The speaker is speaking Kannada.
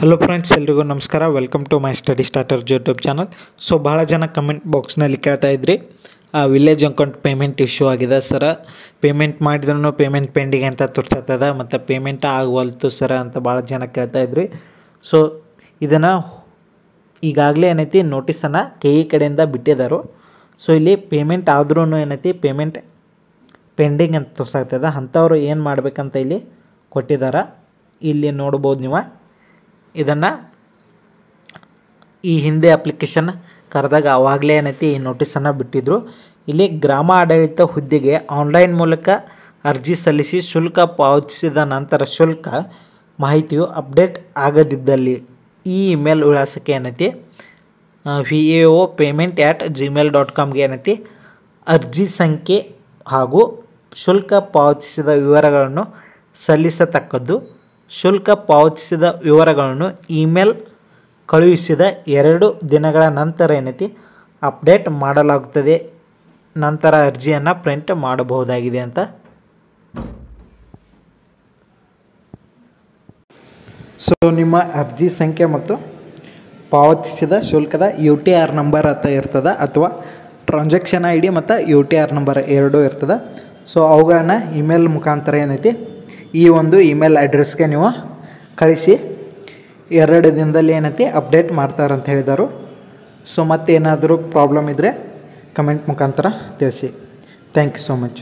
ಹಲೋ ಫ್ರೆಂಡ್ಸ್, ಎಲ್ರಿಗೂ ನಮಸ್ಕಾರ. Welcome to my study starter YouTube channel. So ಭಾಳ ಜನ ಕಮೆಂಟ್ ಬಾಕ್ಸ್ನಲ್ಲಿ ಕೇಳ್ತಾ ಇದ್ರಿ, ವಿಲೇಜ್ ಅಕೌಂಟ್ ಪೇಮೆಂಟ್ ಇಶ್ಯೂ ಆಗಿದೆ ಸರ, ಪೇಮೆಂಟ್ ಮಾಡಿದ್ರೂ ಪೇಮೆಂಟ್ ಪೆಂಡಿಂಗ್ ಅಂತ ತೋರಿಸತ್ತದ ಮತ್ತು ಪೇಮೆಂಟ್ ಆಗವಲ್ತು ಸರ ಅಂತ ಭಾಳ ಜನ ಕೇಳ್ತಾ ಇದ್ರಿ. ಸೊ ಇದನ್ನು ಈಗಾಗಲೇ ಏನೈತಿ ನೋಟಿಸನ್ನು KE ಕಡೆಯಿಂದ ಬಿಟ್ಟಿದ್ದಾರೆ. ಸೊ ಇಲ್ಲಿ ಪೇಮೆಂಟ್ ಆದ್ರೂ ಏನೈತಿ ಪೇಮೆಂಟ್ ಪೆಂಡಿಂಗ್ ಅಂತ ತೋರಿಸಾಗ್ತದ. ಅಂಥವ್ರು ಏನು ಮಾಡಬೇಕಂತ ಇಲ್ಲಿ ಕೊಟ್ಟಿದ್ದಾರೆ. ಇಲ್ಲಿ ನೋಡ್ಬೋದು ನೀವು. ಇದನ್ನು ಈ ಹಿಂದೆ ಅಪ್ಲಿಕೇಶನ್ ಕರೆದಾಗ ಆವಾಗಲೇ ಏನೈತಿ ಈ ನೋಟಿಸನ್ನು ಬಿಟ್ಟಿದ್ದರು. ಇಲ್ಲಿ ಗ್ರಾಮ ಆಡಳಿತ ಹುದ್ದೆಗೆ ಆನ್ಲೈನ್ ಮೂಲಕ ಅರ್ಜಿ ಸಲ್ಲಿಸಿ ಶುಲ್ಕ ಪಾವತಿಸಿದ ನಂತರ ಶುಲ್ಕ ಮಾಹಿತಿಯು ಅಪ್ಡೇಟ್ ಆಗದಿದ್ದಲ್ಲಿ ಈ ಇಮೇಲ್ ವಿಳಾಸಕ್ಕೆ ಏನೈತಿ VAOpayment@gmail.comಗೆ ಏನೈತಿ ಅರ್ಜಿ ಸಂಖ್ಯೆ ಹಾಗೂ ಶುಲ್ಕ ಪಾವತಿಸಿದ ವಿವರಗಳನ್ನು ಸಲ್ಲಿಸತಕ್ಕದ್ದು. ಶುಲ್ಕ ಪಾವತಿಸಿದ ವಿವರಗಳನ್ನು ಇಮೇಲ್ ಕಳುಹಿಸಿದ 2 ದಿನಗಳ ನಂತರ ಏನೈತಿ ಅಪ್ಡೇಟ್ ಮಾಡಲಾಗುತ್ತದೆ. ನಂತರ ಅರ್ಜಿಯನ್ನು ಪ್ರಿಂಟ್ ಮಾಡಬಹುದಾಗಿದೆ ಅಂತ. ಸೊ ನಿಮ್ಮ ಅರ್ಜಿ ಸಂಖ್ಯೆ ಮತ್ತು ಪಾವತಿಸಿದ ಶುಲ್ಕದ UTR ನಂಬರ್ ಅಂತ ಇರ್ತದೆ, ಅಥವಾ ಟ್ರಾನ್ಸಾಕ್ಷನ್ ID ಮತ್ತು UTR ನಂಬರ್ ಎರಡೂ ಇರ್ತದೆ. ಸೊ ಅವುಗಳನ್ನ ಇಮೇಲ್ ಮುಖಾಂತರ ಏನೈತಿ ಈ ಒಂದು ಇಮೇಲ್ ಅಡ್ರೆಸ್ಗೆ ನೀವು ಕಳಿಸಿ 2 ದಿನದಲ್ಲಿ ಏನೈತಿ ಅಪ್ಡೇಟ್ ಮಾಡ್ತಾರಂತ ಹೇಳಿದರು. ಸೊ ಮತ್ತೇನಾದರೂ ಪ್ರಾಬ್ಲಮ್ ಇದ್ದರೆ ಕಮೆಂಟ್ ಮುಖಾಂತರ ತಿಳಿಸಿ. Thank you so much.